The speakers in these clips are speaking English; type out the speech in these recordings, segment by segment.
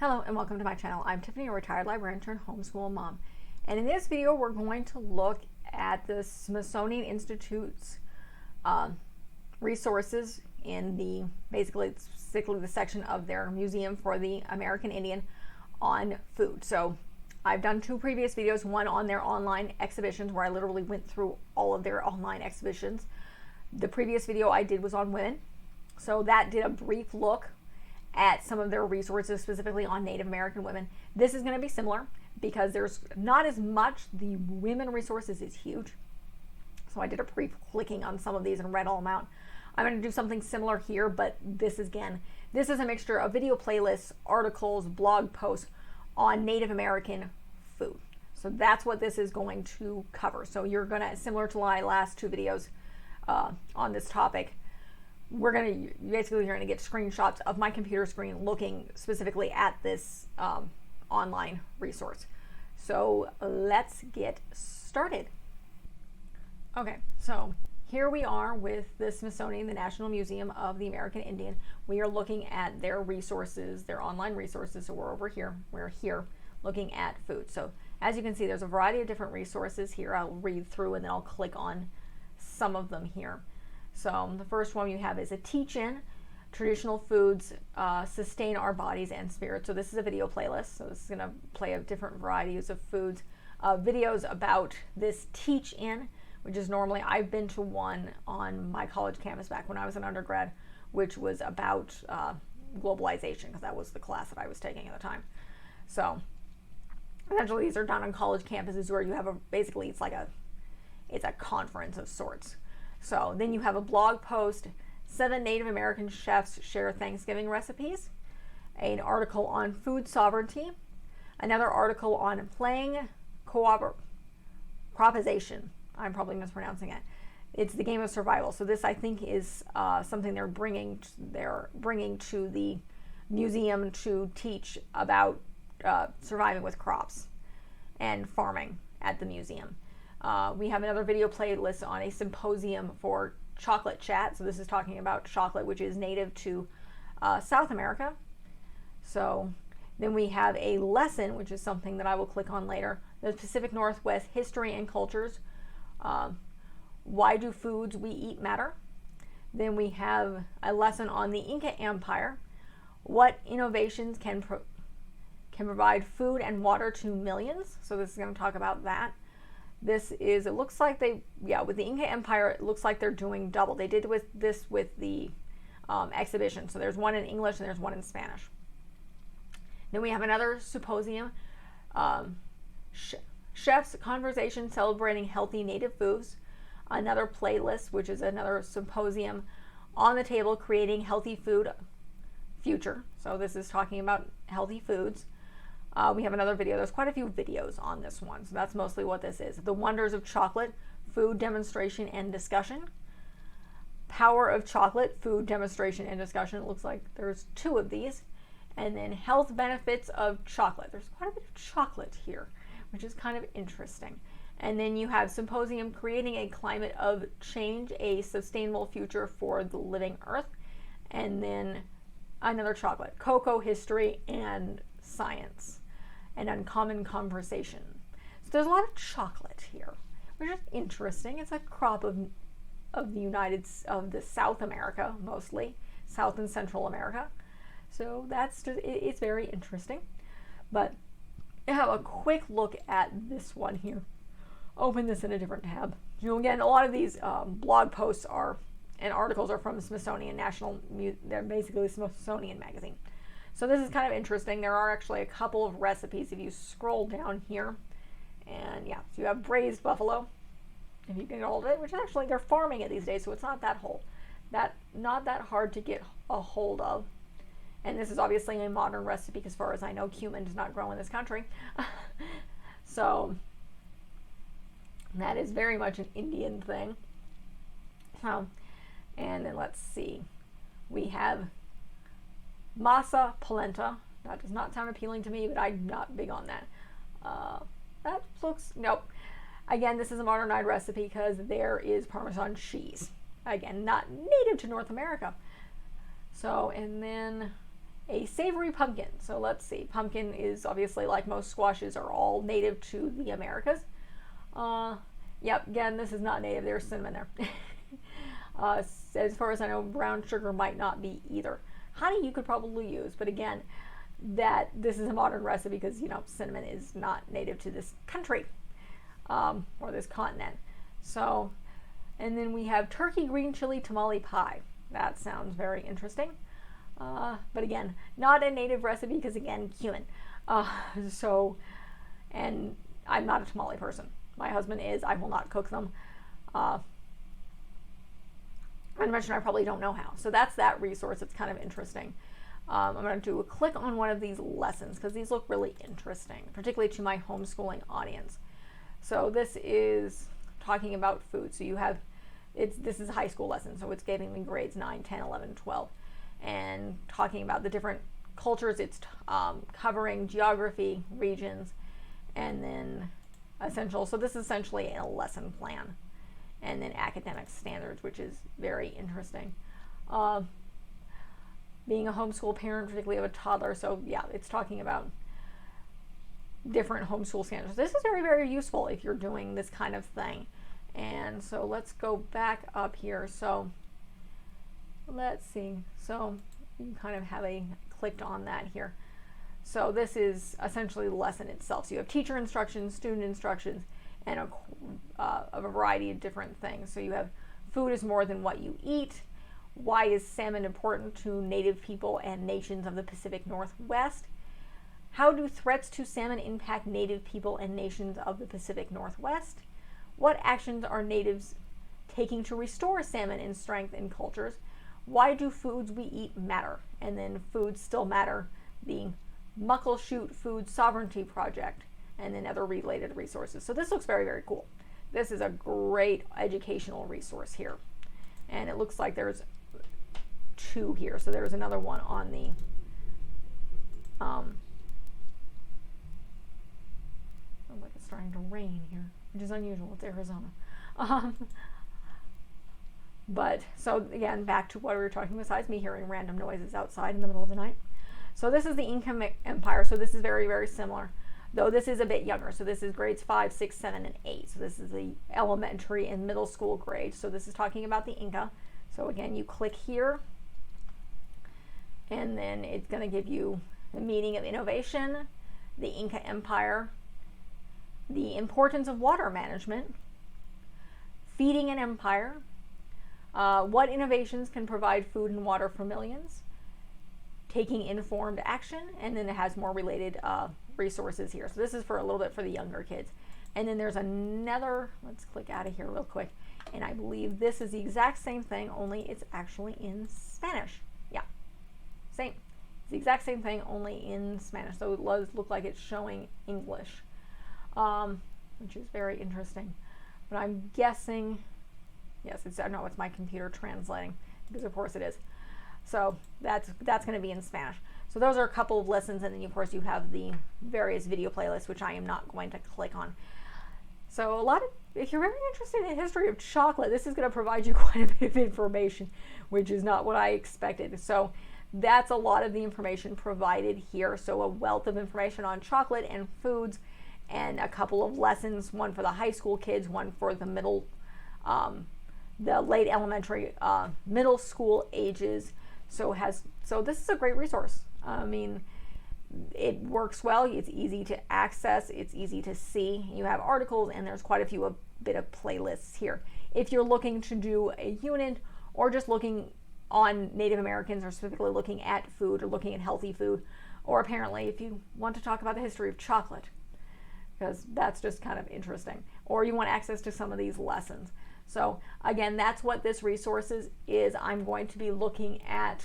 Hello and welcome to my channel. I'm Tiffany, a retired librarian turned homeschool mom. And in this video, we're going to look at the Smithsonian Institute's resources in the, basically the section of their museum for the American Indian on food. So I've done two previous videos, one on their online exhibitions where I literally went through all of their online exhibitions. The previous video I did was on women. So that did a brief look at some of their resources, specifically on Native American women. This is going to be similar because there's not as much. The women resources is huge. So I did a brief clicking on some of these and read all them out. I'm going to do something similar here, but this is a mixture of video playlists, articles, blog posts on Native American food. So that's what this is going to cover. So you're going to, similar to my last two videos on this topic, you're going to get screenshots of my computer screen looking specifically at this online resource. So let's get started. Okay, so here we are with the Smithsonian, the National Museum of the American Indian. We are looking at their resources, their online resources. So we're here looking at food. So as you can see, there's a variety of different resources here. I'll read through and then I'll click on some of them here. So the first one you have is a teach-in, traditional foods sustain our bodies and spirits. So this is a video playlist. So this is going to play of different varieties of foods, videos about this teach-in, which is normally, I've been to one on my college campus back when I was an undergrad, which was about globalization, because that was the class that I was taking at the time. So essentially these are done on college campuses where you have basically it's a conference of sorts. So then you have a blog post, 7 Native American chefs share Thanksgiving recipes, an article on food sovereignty, another article on playing proposition. I'm probably mispronouncing it. It's the game of survival. So this, I think, is something they're bringing to the museum to teach about surviving with crops and farming at the museum. We have another video playlist on a symposium for chocolate chat. So this is talking about chocolate, which is native to South America. So then we have a lesson, which is something that I will click on later. The Pacific Northwest History and Cultures. Why do foods we eat matter? Then we have a lesson on the Inca Empire. What innovations can provide food and water to millions? So this is going to talk about that. It looks like with the Inca Empire, it looks like they're doing double. They did this with the exhibition. So there's one in English and there's one in Spanish. Then we have another symposium, Chef's Conversation Celebrating Healthy Native Foods. Another playlist, which is another symposium, On the Table Creating Healthy Food Future. So this is talking about healthy foods. We have another video. There's quite a few videos on this one. So that's mostly what this is. The Wonders of Chocolate, Food Demonstration and Discussion. Power of Chocolate, Food Demonstration and Discussion. It looks like there's 2 of these. And then Health Benefits of Chocolate. There's quite a bit of chocolate here, which is kind of interesting. And then you have Symposium Creating a Climate of Change, a Sustainable Future for the Living Earth. And then another chocolate, Cocoa History and Science. An Uncommon Conversation. So there's a lot of chocolate here, which is interesting. It's a crop of the South America, mostly South and Central America. So it's very interesting. But I have a quick look at this one here. Open this in a different tab. Again, a lot of these blog posts and articles are from the Smithsonian they're basically Smithsonian magazine. So this is kind of interesting. There are actually a couple of recipes if you scroll down here. And yeah, so you have braised buffalo, if you can get hold of it, which actually they're farming it these days, so it's not that hard to get a hold of. And this is obviously a modern recipe, because as far as I know, cumin does not grow in this country. So that is very much an Indian thing. And then let's see. We have masa polenta. That does not sound appealing to me, but I'm not big on that. Nope. Again, this is a modernized recipe because there is Parmesan cheese. Again, not native to North America. So, and then a savory pumpkin. So let's see. Pumpkin is obviously, like most squashes, are all native to the Americas. Yep, again, this is not native. There's cinnamon there. As far as I know, brown sugar might not be either. Honey you could probably use, but again, this is a modern recipe because, cinnamon is not native to this country or this continent. So, and then we have turkey green chili tamale pie. That sounds very interesting. But again, not a native recipe because, again, cumin. And I'm not a tamale person. My husband is. I will not cook them. I mentioned I probably don't know how. So that's that resource. It's kind of interesting. I'm going to do a click on one of these lessons because these look really interesting, particularly to my homeschooling audience. So this is talking about food. So you have, this is a high school lesson. So it's giving me grades 9, 10, 11, 12. And talking about the different cultures. It's covering geography, regions, and then essential. So this is essentially a lesson plan, and then academic standards, which is very interesting. Being a homeschool parent, particularly of a toddler, so yeah, it's talking about different homeschool standards. This is very, very useful if you're doing this kind of thing. And so let's go back up here. So let's see. So you kind of have clicked on that here. So this is essentially the lesson itself. So you have teacher instructions, student instructions, and a variety of different things. So you have food is more than what you eat. Why is salmon important to native people and nations of the Pacific Northwest? How do threats to salmon impact native people and nations of the Pacific Northwest? What actions are natives taking to restore salmon in strength and cultures? Why do foods we eat matter? And then foods still matter, the Muckleshoot Food Sovereignty Project, and then other related resources. So this looks very, very cool. This is a great educational resource here. And it looks like there's 2 here. So there's another one on the sounds like it's starting to rain here, which is unusual. It's Arizona. But so again, back to what we were talking besides me hearing random noises outside in the middle of the night. So this is the Inca Empire. So this is very, very similar, though this is a bit younger. So this is grades 5, 6, 7, and 8. So this is the elementary and middle school grades. So this is talking about the Inca. So again, you click here, and then it's going to give you the meaning of innovation, the Inca Empire, the importance of water management, feeding an empire, what innovations can provide food and water for millions, taking informed action, and then it has more related resources here. So this is for a little bit for the younger kids. And then there's another, let's click out of here real quick. And I believe this is the exact same thing, only it's actually in Spanish. Yeah, same. It's the exact same thing, only in Spanish. So it does look like it's showing English, which is very interesting. But I'm guessing, yes, it's my computer translating, because of course it is. So that's going to be in Spanish. So those are a couple of lessons, and then of course you have the various video playlists, which I am not going to click on. So if you're very interested in the history of chocolate, this is going to provide you quite a bit of information, which is not what I expected. So that's a lot of the information provided here. So a wealth of information on chocolate and foods, and a couple of lessons, one for the high school kids, one for the the late elementary, middle school ages. So this is a great resource. I mean, it works well. It's easy to access. It's easy to see. You have articles, and there's quite a bit of playlists here. If you're looking to do a unit, or just looking on Native Americans, or specifically looking at food, or looking at healthy food, or apparently if you want to talk about the history of chocolate, because that's just kind of interesting, or you want access to some of these lessons. So again, that's what this resource is. I'm going to be looking at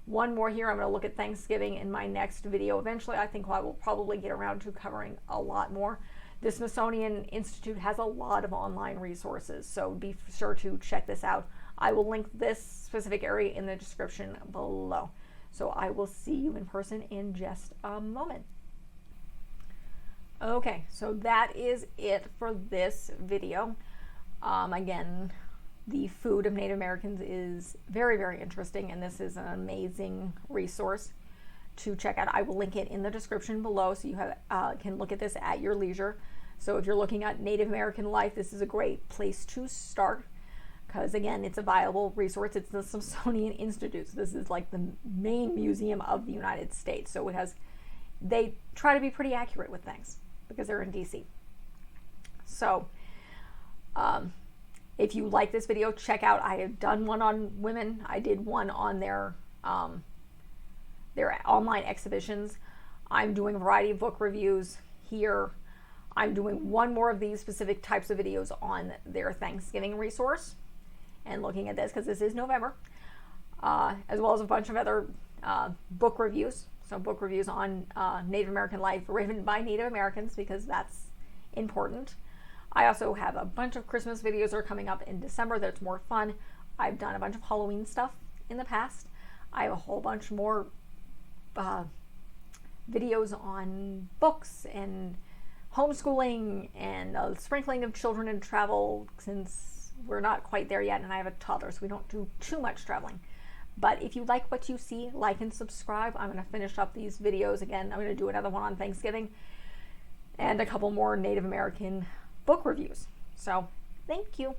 one more here. I'm going to look at Thanksgiving in my next video. Eventually, I think I will probably get around to covering a lot more. The Smithsonian Institute has a lot of online resources, so be sure to check this out. I will link this specific area in the description below. So I will see you in person in just a moment. Okay, so that is it for this video. Again, the food of Native Americans is very, very interesting, and this is an amazing resource. to check out. I will link it in the description below so you can look at this at your leisure. So if you're looking at Native American life, this is a great place to start because, again, it's a viable resource. It's the Smithsonian Institute. So this is like the main museum of the United States. So they try to be pretty accurate with things because they're in DC. So if you like this video, check out, I have done one on women. I did one on their online exhibitions. I'm doing a variety of book reviews here. I'm doing one more of these specific types of videos on their Thanksgiving resource and looking at this because this is November, as well as a bunch of other book reviews. So book reviews on Native American life written by Native Americans because that's important. I also have a bunch of Christmas videos that are coming up in December that's more fun. I've done a bunch of Halloween stuff in the past. I have a whole bunch more videos on books and homeschooling and sprinkling of children in travel, since we're not quite there yet and I have a toddler, so we don't do too much traveling. But if you like what you see, like and subscribe. I'm going to finish up these videos again. I'm going to do another one on Thanksgiving and a couple more Native American book reviews. So thank you.